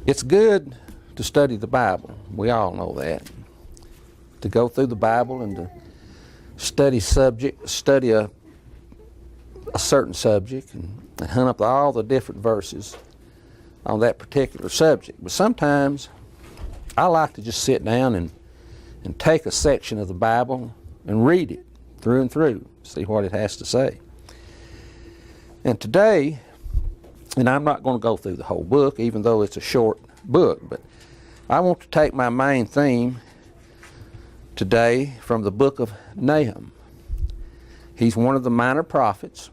It's good to study the Bible. We all know that. To go through the Bible and to study a certain subject and hunt up all the different verses on that particular subject. But sometimes I like to just sit down and take a section of the Bible and read it through and through, see what it has to say. And today, and I'm not going to go through the whole book, even though it's a short book, but I want to take my main theme today from the book of Nahum. He's one of the minor prophets,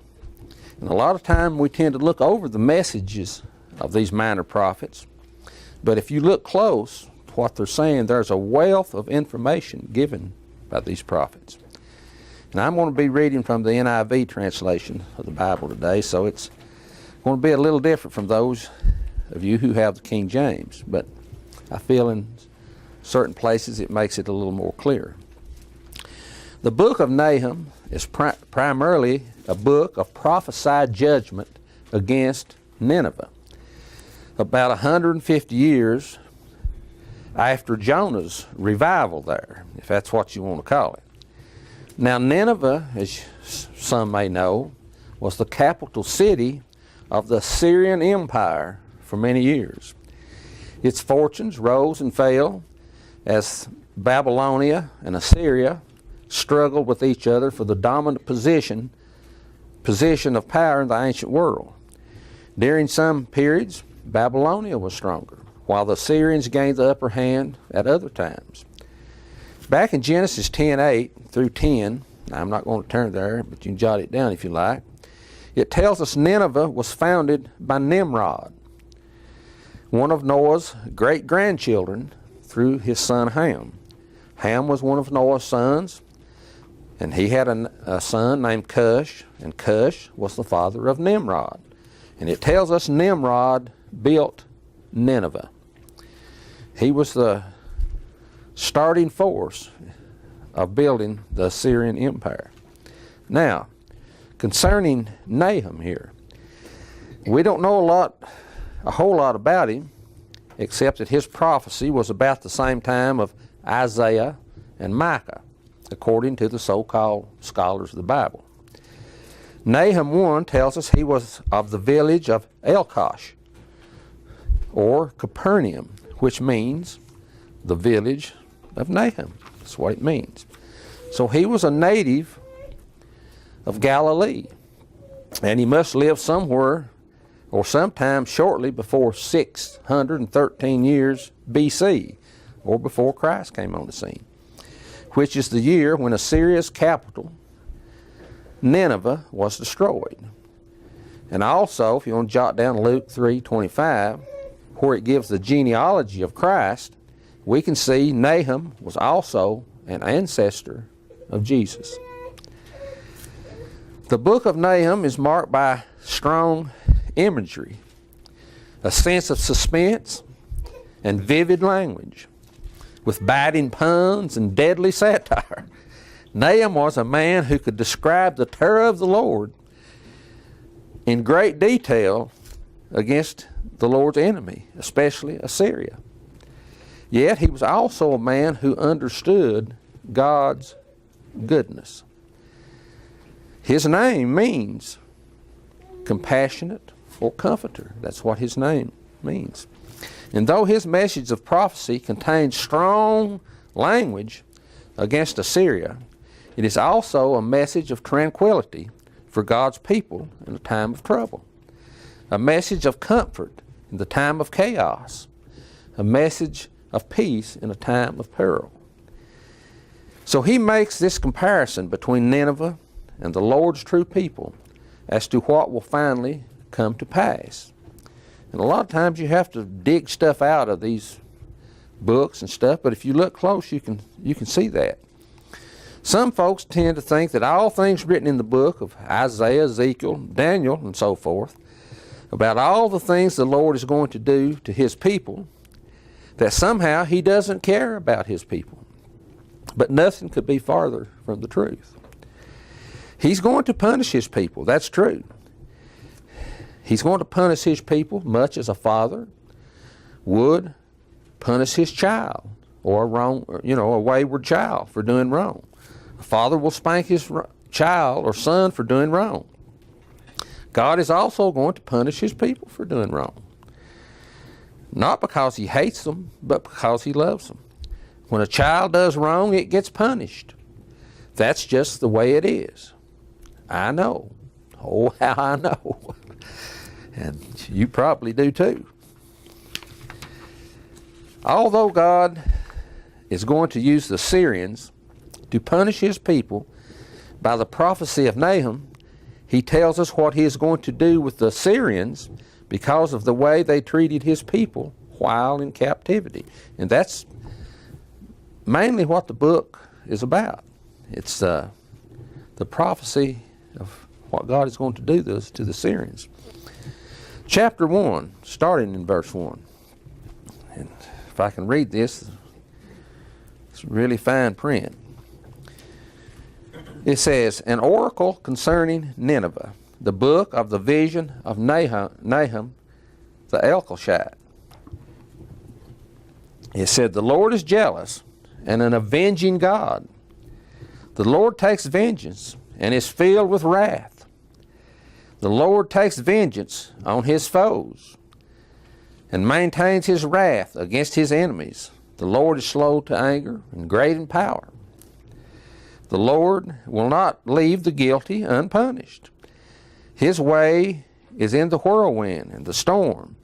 and a lot of time we tend to look over the messages of these minor prophets, but if you look close to what they're saying, there's a wealth of information given by these prophets. And I'm going to be reading from the NIV translation of the Bible today, so it's going to be a little different from those of you who have the King James, but I feel in certain places it makes it a little more clear. The book of Nahum is primarily a book of prophesied judgment against Nineveh, about 150 years after Jonah's revival there, if that's what you want to call it. Now Nineveh, as some may know, was the capital city of the Assyrian Empire for many years. Its fortunes rose and fell as Babylonia and Assyria struggled with each other for the dominant position of power in the ancient world. During some periods, Babylonia was stronger, while the Assyrians gained the upper hand at other times. Back in Genesis 10:8 through 10, now I'm not going to turn there, but you can jot it down if you like. It tells us Nineveh was founded by Nimrod, one of Noah's great-grandchildren, through his son Ham. Ham was one of Noah's sons, and he had a son named Cush, and Cush was the father of Nimrod. And it tells us Nimrod built Nineveh. He was the starting force of building the Assyrian Empire. Now, concerning Nahum here, we don't know a whole lot about him, except that his prophecy was about the same time of Isaiah and Micah, according to the so-called scholars of the Bible. Nahum 1 tells us he was of the village of Elkosh, or Capernaum, which means the village of Nahum. That's what it means. So he was a native of Galilee, and he must live somewhere or sometime shortly before 613 years BC, or before Christ came on the scene, which is the year when Assyria's capital, Nineveh, was destroyed. And also, if you want to jot down Luke 3:25, where it gives the genealogy of Christ, we can see Nahum was also an ancestor of Jesus. The book of Nahum is marked by strong imagery, a sense of suspense, and vivid language, with biting puns and deadly satire. Nahum was a man who could describe the terror of the Lord in great detail against the Lord's enemy, especially Assyria. Yet he was also a man who understood God's goodness. His name means compassionate or comforter. That's what his name means. And though his message of prophecy contains strong language against Assyria, it is also a message of tranquility for God's people in a time of trouble, a message of comfort in the time of chaos, a message of peace in a time of peril. So he makes this comparison between Nineveh and the Lord's true people as to what will finally come to pass. And a lot of times you have to dig stuff out of these books and stuff, but if you look close, you can see that. Some folks tend to think that all things written in the book of Isaiah, Ezekiel, Daniel, and so forth, about all the things the Lord is going to do to his people, that somehow he doesn't care about his people. But nothing could be farther from the truth. He's going to punish his people, that's true. He's going to punish his people much as a father would punish his child or a wayward child for doing wrong. A father will spank his child or son for doing wrong. God is also going to punish his people for doing wrong. Not because he hates them, but because he loves them. When a child does wrong, it gets punished. That's just the way it is. I know. Oh, how I know. And you probably do too. Although God is going to use the Syrians to punish his people by the prophecy of Nahum, he tells us what he is going to do with the Syrians because of the way they treated his people while in captivity. And that's mainly what the book is about. It's the prophecy of what God is going to do to the Syrians. Chapter 1, starting in verse 1. And if I can read this, it's really fine print. It says, an oracle concerning Nineveh, the book of the vision of Nahum the Elkoshite. It said, the Lord is jealous and an avenging God. The Lord takes vengeance and is filled with wrath. The Lord takes vengeance on his foes and maintains his wrath against his enemies. The Lord is slow to anger and great in power. The Lord will not leave the guilty unpunished. His way is in the whirlwind and the storm,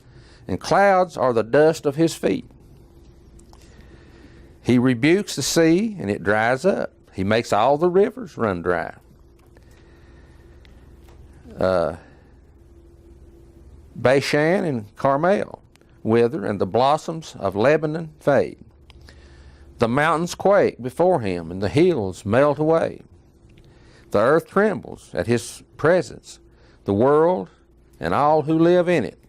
and clouds are the dust of his feet. He rebukes the sea, and it dries up. He makes all the rivers run dry. Bashan and Carmel wither, and the blossoms of Lebanon fade. The mountains quake before him, and the hills melt away. The earth trembles at his presence, the world and all who live in it.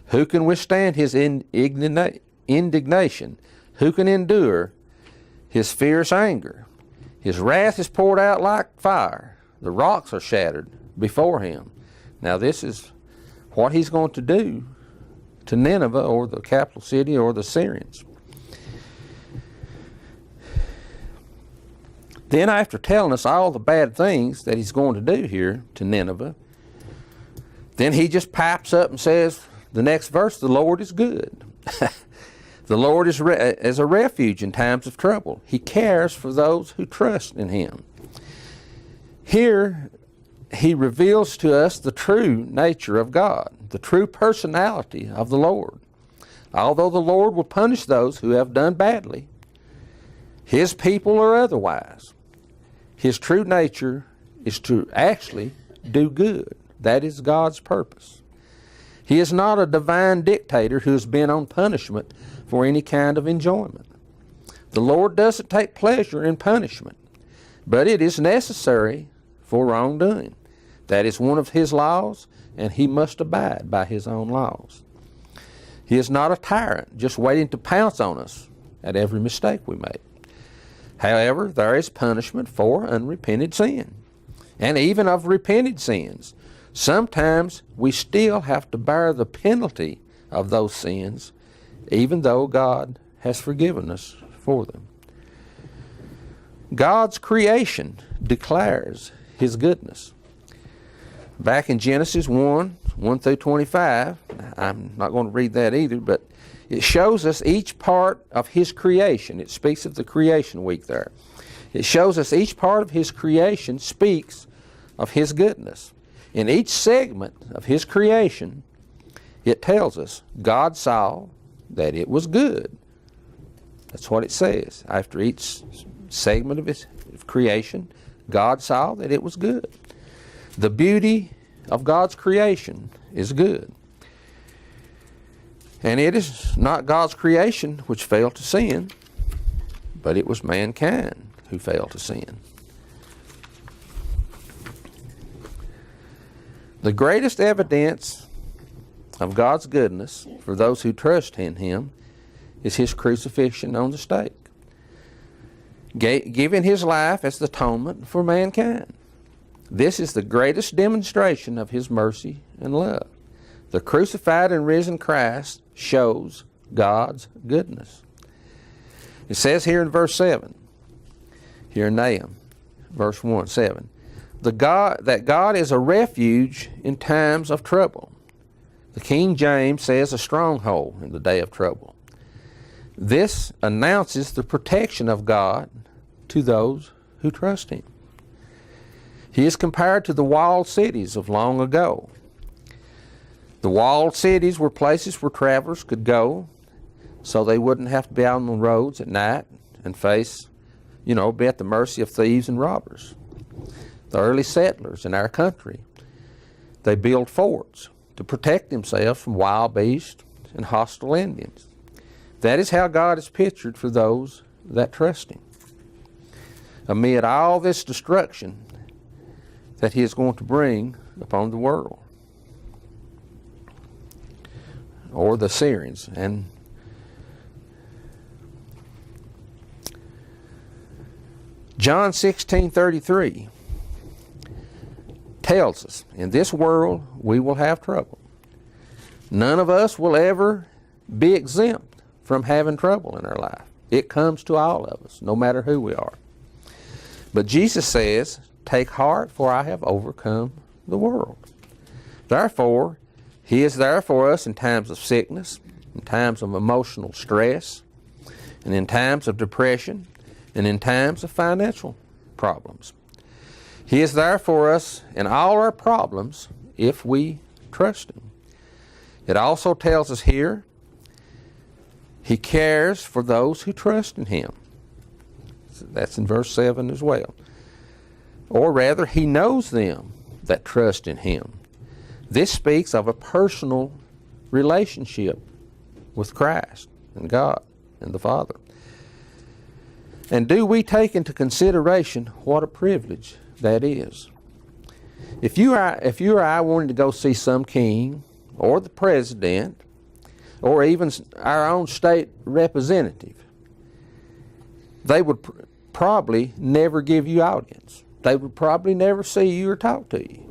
Who can withstand his indignation? Who can endure his fierce anger? His wrath is poured out like fire. The rocks are shattered before him. Now this is what he's going to do to Nineveh, or the capital city, or the Syrians. Then, after telling us all the bad things that he's going to do here to Nineveh, then he just pipes up and says, the next verse, the Lord is good. The Lord is as a refuge in times of trouble. He cares for those who trust in him. Here, he reveals to us the true nature of God, the true personality of the Lord. Although the Lord will punish those who have done badly, his people or otherwise, his true nature is to actually do good. That is God's purpose. He is not a divine dictator who has been on punishment for any kind of enjoyment. The Lord doesn't take pleasure in punishment, but it is necessary for wrongdoing. That is one of his laws, and he must abide by his own laws. He is not a tyrant, just waiting to pounce on us at every mistake we make. However, there is punishment for unrepented sin, and even of repented sins. Sometimes we still have to bear the penalty of those sins, even though God has forgiven us for them. God's creation declares his goodness. Back in Genesis 1 through 25, I'm not going to read that either, but it shows us each part of his creation. It speaks of the creation week there. It shows us each part of his creation speaks of his goodness. In each segment of his creation, it tells us God saw that it was good. That's what it says. After each segment of his creation, God saw that it was good. The beauty of God's creation is good. And it is not God's creation which failed to sin, but it was mankind who failed to sin. The greatest evidence of God's goodness for those who trust in him is his crucifixion on the stake, giving his life as the atonement for mankind. This is the greatest demonstration of his mercy and love. The crucified and risen Christ shows God's goodness. It says here in verse 7, here in Nahum, verse 1, 7, that God is a refuge in times of trouble. The King James says a stronghold in the day of trouble. This announces the protection of God to those who trust Him. He is compared to the walled cities of long ago. The walled cities were places where travelers could go so they wouldn't have to be out on the roads at night and face, be at the mercy of thieves and robbers. The early settlers in our country, they built forts to protect themselves from wild beasts and hostile Indians. That is how God is pictured for those that trust Him. Amid all this destruction that He is going to bring upon the world, or the Syrians. And John 16:33 tells us, in this world we will have trouble. None of us will ever be exempt from having trouble in our life. It comes to all of us, no matter who we are. But Jesus says, take heart, for I have overcome the world. Therefore, He is there for us in times of sickness, in times of emotional stress, and in times of depression, and in times of financial problems. He is there for us in all our problems if we trust Him. It also tells us here, He cares for those who trust in Him. That's in verse 7 as well. Or rather, He knows them that trust in Him. This speaks of a personal relationship with Christ and God and the Father. And do we take into consideration what a privilege that is? If you or I wanted to go see some king or the president or even our own state representative, they would probably never give you audience. They would probably never see you or talk to you.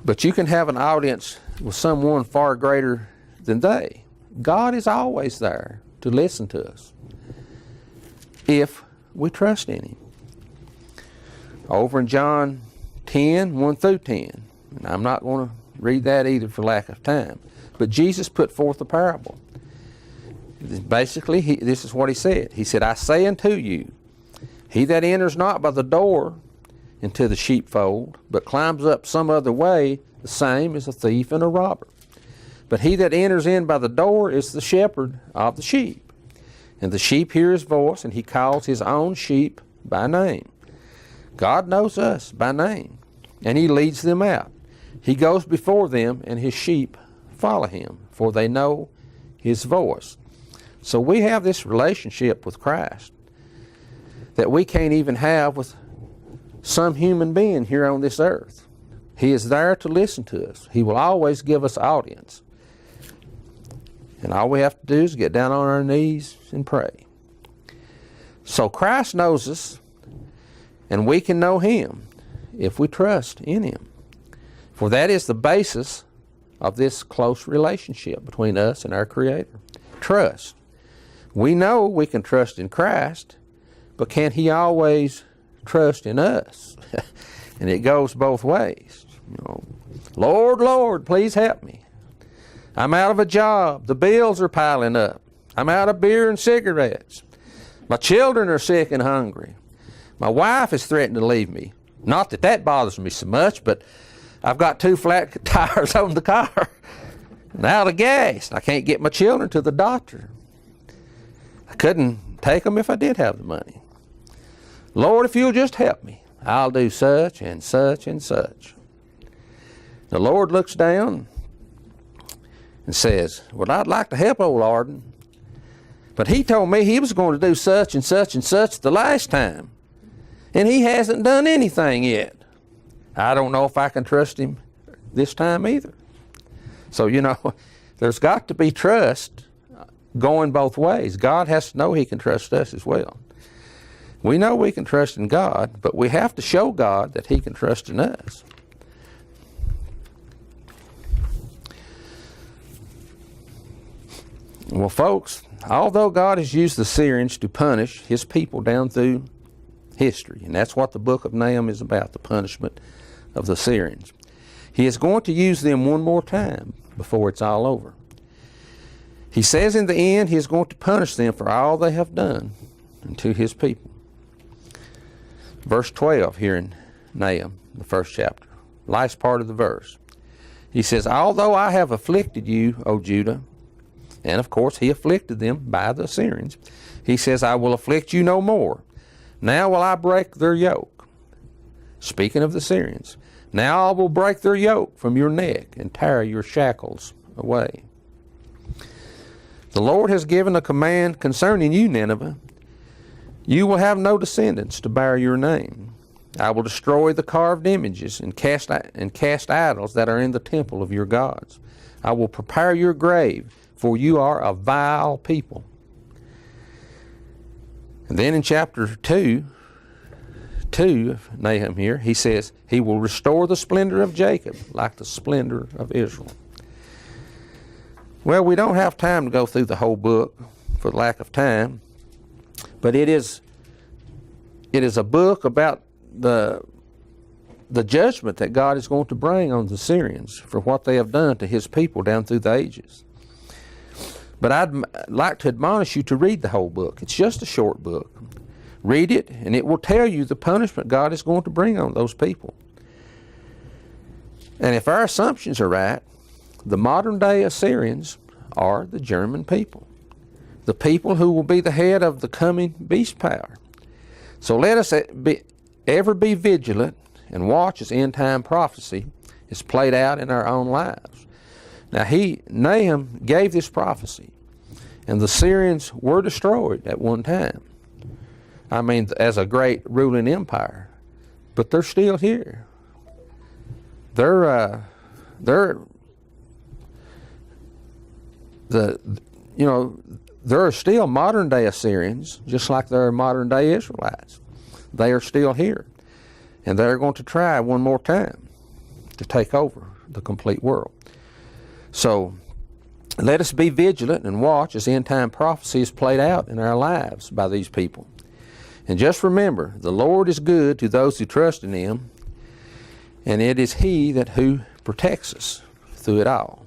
But you can have an audience with someone far greater than they. God is always there to listen to us if we trust in Him. Over in John 10, 1 through 10, and I'm not going to read that either for lack of time, but Jesus put forth a parable. Basically, this is what He said. He said, I say unto you, he that enters not by the door into the sheepfold, but climbs up some other way, the same is a thief and a robber. But he that enters in by the door is the shepherd of the sheep. And the sheep hear His voice, and He calls His own sheep by name. God knows us by name, and He leads them out. He goes before them, and His sheep follow Him, for they know His voice. So we have this relationship with Christ that we can't even have with some human being here on this earth. He is there to listen to us. He will always give us audience. And all we have to do is get down on our knees and pray. So Christ knows us, and we can know Him if we trust in Him. For that is the basis of this close relationship between us and our Creator. Trust. We know we can trust in Christ, but can He always trust in us? And it goes both ways. Lord, Lord, please help me. I'm out of a job. The bills are piling up. I'm out of beer and cigarettes. My children are sick and hungry. My wife is threatening to leave me. Not that that bothers me so much, but I've got 2 flat tires on the car and out of gas. I can't get my children to the doctor. I couldn't take them if I did have the money. Lord, if you'll just help me, I'll do such and such and such. The Lord looks down and says, well, I'd like to help old Arden, but he told me he was going to do such and such and such the last time, and he hasn't done anything yet. I don't know if I can trust him this time either. So, there's got to be trust going both ways. God has to know He can trust us as well. We know we can trust in God, but we have to show God that He can trust in us. Well, folks, although God has used the Syrians to punish his people down through history, and that's what the book of Nahum is about, the punishment of the Syrians, he is going to use them one more time before it's all over. He says in the end he is going to punish them for all they have done to his people. Verse 12 here in Nahum, the first chapter, last part of the verse. He says, although I have afflicted you, O Judah, and of course he afflicted them by the Assyrians, he says, I will afflict you no more. Now will I break their yoke. Speaking of the Syrians, now I will break their yoke from your neck and tear your shackles away. The Lord has given a command concerning you, Nineveh. You will have no descendants to bear your name. I will destroy the carved images and cast idols that are in the temple of your gods. I will prepare your grave, for you are a vile people. And then in chapter 2 of Nahum here, he says, he will restore the splendor of Jacob like the splendor of Israel. Well, we don't have time to go through the whole book for lack of time, but it is a book about the judgment that God is going to bring on the Syrians for what they have done to his people down through the ages. But I'd like to admonish you to read the whole book. It's just a short book. Read it, and it will tell you the punishment God is going to bring on those people. And if our assumptions are right, the modern-day Assyrians are the German people, the people who will be the head of the coming beast power. So let us ever be vigilant and watch as end-time prophecy is played out in our own lives. Now, Nahum gave this prophecy, and the Syrians were destroyed at one time. I mean, as a great ruling empire, but they're still here. There are still modern day Assyrians, just like there are modern day Israelites. They are still here, and they're going to try one more time to take over the complete world. So let us be vigilant and watch as end time prophecy is played out in our lives by these people. And just remember, the Lord is good to those who trust in him, and it is he who protects us through it all.